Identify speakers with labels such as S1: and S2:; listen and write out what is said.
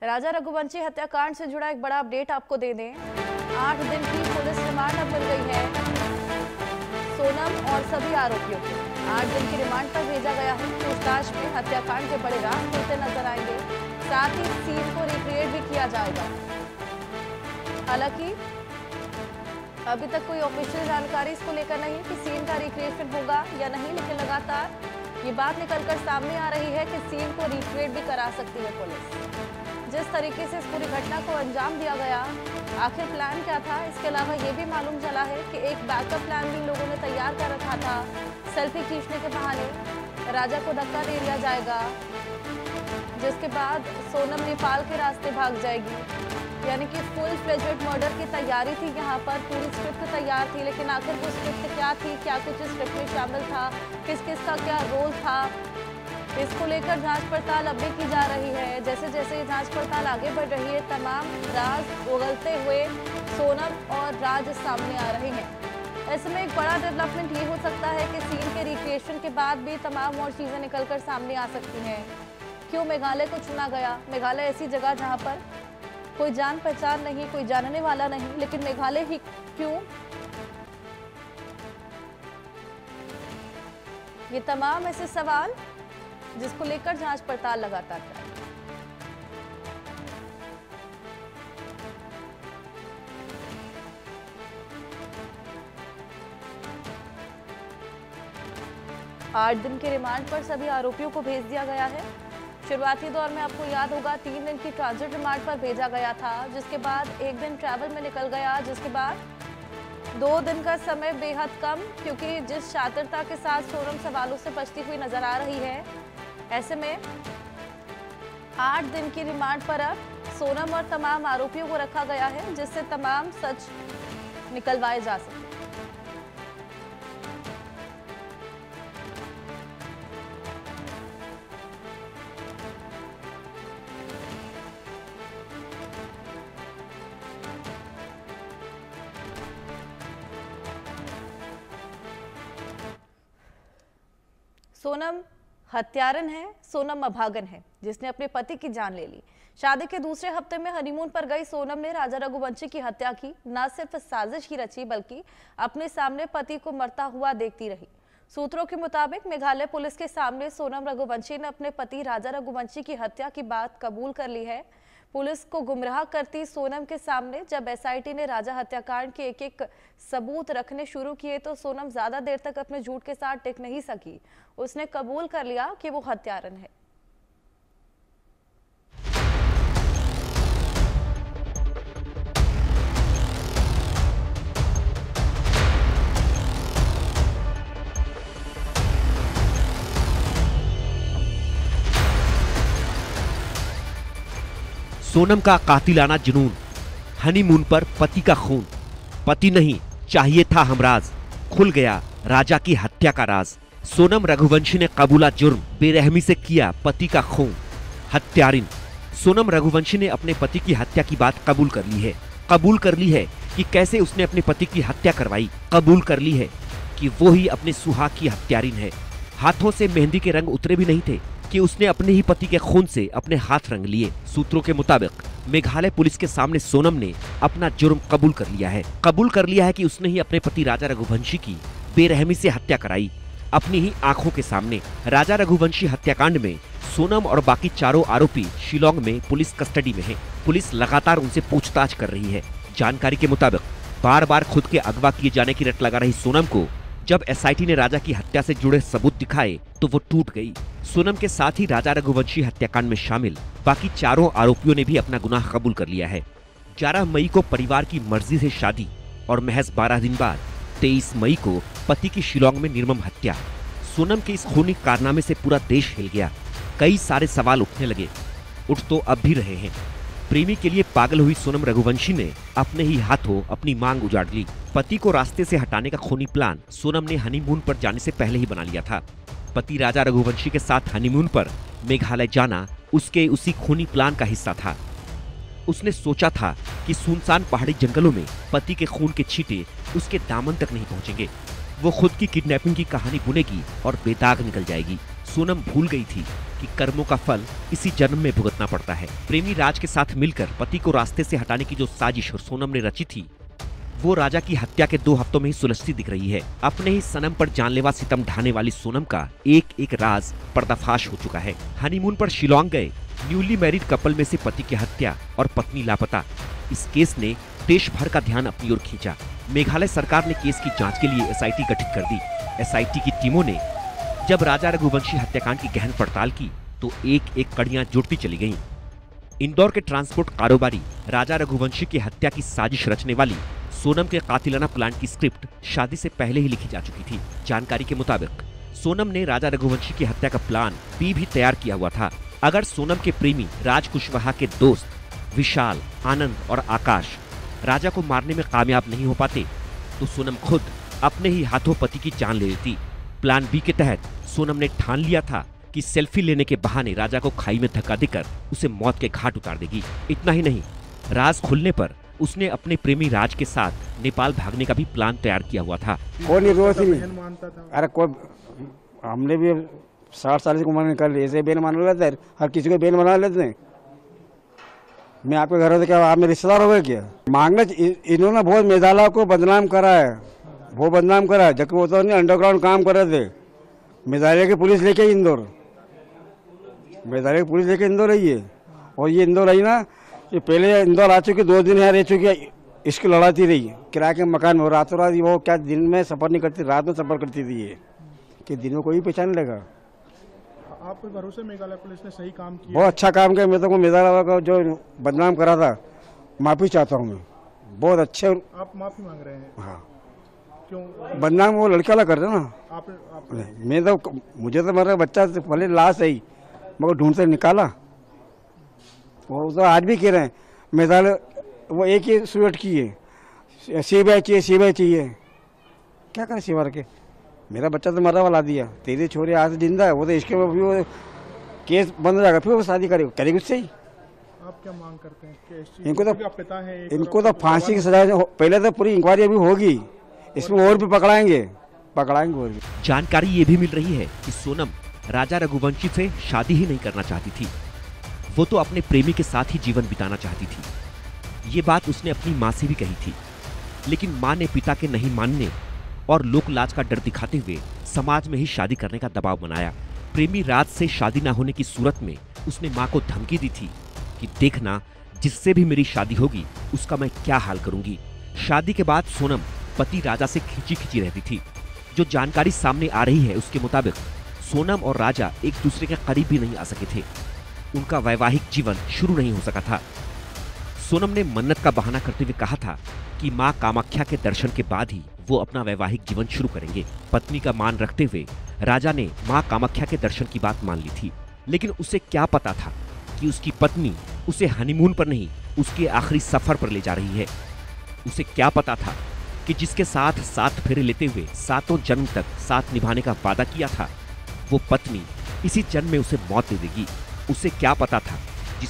S1: राजा रघुवंशी हत्याकांड से जुड़ा एक बड़ा अपडेट आपको दे दें। 8 दिन की पुलिस रिमांड अब मिल गई है सोनम और सभी आरोपियों को। 8 दिन की रिमांड पर भेजा गया है। पूछताछ में हत्याकांड के बड़े राज खुलते नजर आएंगे। साथ ही सीन को रिक्रिएट भी किया जाएगा। हालांकि अभी तक कोई ऑफिशियल जानकारी इसको लेकर नहीं कि सीन का रिक्रिएशन होगा या नहीं, लेकिन लगातार ये बात निकलकर सामने आ रही है कि सीन को रिक्रिएट भी करा सकती है पुलिस। जिस तरीके से इस पूरी घटना को अंजाम दिया गया, आखिर प्लान क्या था? इसके अलावा ये भी मालूम चला है कि एक बैकअप प्लान भी लोगों ने तैयार कर रखा था। सेल्फी खींचने के बहाने राजा को धक्का दे दिया जाएगा, जिसके बाद सोनम नेपाल के रास्ते भाग जाएगी। यानी कि फुल फ्लेजेड मर्डर की तैयारी थी। यहाँ पर पूरी स्क्रिप्ट तैयार थी, लेकिन आखिर वो स्क्रिप्ट क्या थी, क्या कुछ इस स्क्रिप्ट में शामिल था, किस किस का क्या रोल था, इसको लेकर जांच पड़ताल अब भी की जा रही है। जैसे जैसे जांच पड़ताल आगे बढ़ रही है, तमाम राज उगलते हुए सोनम और राज सामने आ रहे हैं। ऐसे में एक बड़ा डेवलपमेंट ये हो सकता है कि सीन के रिक्रिएशन के बाद भी तमाम और चीजें निकलकर सामने आ सकती हैं। क्यों मेघालय को चुना गया? मेघालय ऐसी जगह जहाँ पर कोई जान पहचान नहीं, कोई जानने वाला नहीं, लेकिन मेघालय ही क्यों? ये तमाम ऐसे सवाल जिसको लेकर जांच पड़ताल लगातार जारी। आठ दिन के रिमांड पर सभी आरोपियों को भेज दिया गया है। शुरुआती दौर में आपको याद होगा 3 दिन की ट्रांजिट रिमांड पर भेजा गया था, जिसके बाद 1 दिन ट्रैवल में निकल गया, जिसके बाद 2 दिन का समय बेहद कम, क्योंकि जिस शातिरता के साथ सोनम सवालों से बचती हुई नजर आ रही है, ऐसे में 8 दिन की रिमांड पर अब सोनम और तमाम आरोपियों को रखा गया है, जिससे तमाम सच निकलवाए जा सके। सोनम हत्यारन है, सोनम अभागन है, जिसने अपने पति की जान ले ली। शादी के दूसरे हफ्ते में हनीमून पर गई सोनम ने राजा रघुवंशी की हत्या की। न सिर्फ साजिश ही रची, बल्कि अपने सामने पति को मरता हुआ देखती रही। सूत्रों के मुताबिक मेघालय पुलिस के सामने सोनम रघुवंशी ने अपने पति राजा रघुवंशी की हत्या की बात कबूल कर ली है। पुलिस को गुमराह करती सोनम के सामने जब एसआईटी ने राजा हत्याकांड के एक एक सबूत रखने शुरू किए, तो सोनम ज्यादा देर तक अपने झूठ के साथ टिक नहीं सकी। उसने कबूल कर लिया कि वो हत्यारन है।
S2: सोनम का कातिलाना जुनून, हनीमून पर पति का खून। पति नहीं, चाहिए था हमराज। खुल गया राजा की हत्या का राज। सोनम रघुवंशी ने कबूला जुर्म, बेरहमी से किया पति का खून। हत्यारिन सोनम रघुवंशी ने अपने पति की हत्या की बात कबूल कर ली है। कबूल कर ली है कि कैसे उसने अपने पति की हत्या करवाई। कबूल कर ली है कि वो ही अपने सुहाग की हत्यारिन है। हाथों से मेहंदी के रंग उतरे भी नहीं थे कि उसने अपने ही पति के खून से अपने हाथ रंग लिए। सूत्रों के मुताबिक मेघालय पुलिस के सामने सोनम ने अपना जुर्म कबूल कर लिया है। कबूल कर लिया है कि उसने ही अपने पति राजा रघुवंशी की बेरहमी से हत्या कराई, अपनी ही आंखों के सामने। राजा रघुवंशी हत्याकांड में सोनम और बाकी चारों आरोपी शिलोंग में पुलिस कस्टडी में हैं। पुलिस लगातार उनसे पूछताछ कर रही है। जानकारी के मुताबिक बार बार खुद के अगवा किए जाने की रट लगा रही सोनम को जब एसआईटी ने राजा की हत्या से जुड़े सबूत दिखाए तो वो टूट गई। सोनम के साथ ही राजा रघुवंशी हत्याकांड में शामिल बाकी चारों आरोपियों ने भी अपना गुनाह कबूल कर लिया है। 11 मई को परिवार की मर्जी से शादी और महज 12 दिन बाद 23 मई को पति की शिलोंग में निर्मम हत्या। सोनम के इस खूनी कारनामे से पूरा देश हिल गया। कई सारे सवाल उठने लगे, उठ तो अब भी रहे हैं। प्रेमी के लिए पागल हुई सोनम रघुवंशी ने अपने ही हाथों अपनी मांग उजाड़ ली। पति को रास्ते से हटाने का खूनी प्लान सोनम ने हनीमून पर जाने से पहले ही बना लिया था। पति राजा रघुवंशी के साथ हनीमून पर मेघालय जाना उसके उसी खूनी प्लान का हिस्सा था। उसने सोचा था कि सुनसान पहाड़ी जंगलों में पति के खून के छींटे उसके दामन तक नहीं पहुंचेंगे। वो खुद की किडनैपिंग की कहानी बुनेगी और बेदाग निकल जाएगी। सोनम भूल गई थी कि कर्मों का फल इसी जन्म में भुगतना पड़ता है। प्रेमी राज के साथ मिलकर पति को रास्ते से हटाने की जो साजिश सोनम ने रची थी, वो राजा की हत्या के 2 हफ्तों में ही सुलझती दिख रही है। अपने ही सनम पर जानलेवा सितम ढाने वाली सोनम का एक एक राज पर्दाफाश हो चुका है। हनीमून पर शिलोंग गए न्यूली मैरिड कपल में से पति की हत्या और पत्नी लापता, इस केस ने देश भर का ध्यान अपनी ओर खींचा। मेघालय सरकार ने केस की जांच के लिए SIT गठित कर दी। SIT की टीमों ने जब राजा रघुवंशी हत्याकांड की गहन पड़ताल की तो एक एक कड़ियां जुड़ती चली गईं। इंदौर के ट्रांसपोर्ट कारोबारी राजा रघुवंशी की हत्या की साजिश रचने वाली सोनम के कातिलाना प्लान की स्क्रिप्ट शादी से पहले ही लिखी जा चुकी थी। जानकारी के मुताबिक सोनम ने राजा रघुवंशी की हत्या का प्लान भी तैयार किया हुआ था। अगर सोनम के प्रेमी राज कुशवाहा के दोस्त विशाल, आनंद और आकाश राजा को मारने में कामयाब नहीं हो पाते तो सोनम खुद अपने ही हाथों पति की जान ले लेती। प्लान बी के तहत सोनम ने ठान लिया था कि सेल्फी लेने के बहाने राजा को खाई में धक्का देकर उसे मौत के घाट उतार देगी। इतना ही नहीं, राज खुलने पर उसने अपने प्रेमी राज के साथ नेपाल भागने का भी प्लान तैयार किया हुआ था।
S3: कोई रोज नहीं, अरे कोई हमने भी 60 साल की उम्र निकाल ली, ऐसे बेन मान लेते हैं, हर किसी को बेन बना लेते हैं। मैं आपके घर से क्या आप मेरे रिश्तेदार हो गए क्या? मांगने इन्होंने बहुत मेघालय को बदनाम करा है, वो बदनाम करा है, जबकि वो तो नहीं अंडरग्राउंड काम कर रहे थे। मेघालय की पुलिस लेके इंदौर, मेघालय की पुलिस लेके इंदौर आई है। और ये इंदौर आई ना, ये पहले इंदौर आ चुकी, 2 दिन यहाँ रह चुकी है, इसकी लड़ाती रही किराए के मकान में। रातों रात वो क्या दिन में सफर नहीं करती, रात में सफर करती थी ये, कि दिन में कोई पहचान लगा।
S4: आप पर भरोसे मेघालय पुलिस ने सही काम किया,
S3: बहुत अच्छा काम किया। मैं तो मेघालय का जो बदनाम करा था, माफी चाहता हूँ मैं, बहुत अच्छे।
S4: आप माफी मांग रहे हैं?
S3: हाँ,
S4: क्यों?
S3: बदनाम वो लड़का वाला कर रहे ना।
S4: आप
S3: मैं तो, मुझे तो मेरा बच्चा पहले लाश है, मगर ढूंढते निकाला। वो तो आज भी कह रहे हैं मेघालय, वो एक ही स्टूडेंट की है, सीबीआई चाहिए, सीबीआई चाहिए। क्या करे सीबीआई के, मेरा बच्चा तो मरने वाला दिया, तेरी छोरी आज जिंदा है, वो तो इसके भी वो केस बंद हो जाएगा, फिर वो शादी करेगी उससे ही।
S4: आप क्या मांग करते हैं?
S3: इनको तो
S4: पिता है,
S3: इनको तो फांसी की सजा, पहले तो पूरी इंक्वायरी अभी होगी, इसमें और भी पकड़ाएंगे और भी।
S2: जानकारी ये भी मिल रही है कि सोनम राजा रघुवंशी से शादी ही नहीं करना चाहती थी, वो तो अपने प्रेमी के साथ ही जीवन बिताना चाहती थी। ये बात उसने अपनी माँ से भी कही थी, लेकिन माँ ने पिता के नहीं मानने और लोक लाज का डर दिखाते हुए समाज में ही शादी करने का दबाव बनाया। प्रेमी राज से शादी ना होने की सूरत में उसने माँ को धमकी दी थी कि देखना, जिससे भी मेरी शादी होगी उसका मैं क्या हाल करूंगी। शादी के बाद सोनम पति राजा से खींची खींची रहती थी। जो जानकारी सामने आ रही है उसके मुताबिक सोनम और राजा एक दूसरे के करीब भी नहीं आ सके थे, उनका वैवाहिक जीवन शुरू नहीं हो सका था। सोनम ने मन्नत का बहाना करते हुए कहा था कि मां कामाख्या के दर्शन के बाद ही वो अपना वैवाहिक जीवन शुरू करेंगे। पत्नी का मान रखते हुए राजा ने मां कामाख्या के दर्शन की बात मान ली थी, लेकिन उसे क्या पता था कि उसकी पत्नी उसे हनीमून पर नहीं, उसके आखिरी सफर पर ले जा रही है। उसे क्या पता था कि जिसके साथ 7 फेरे लेते हुए 7 जन्म तक साथ निभाने का वादा किया था, वो पत्नी इसी जन्म में उसे मौत दे देगी। उसे क्या पता था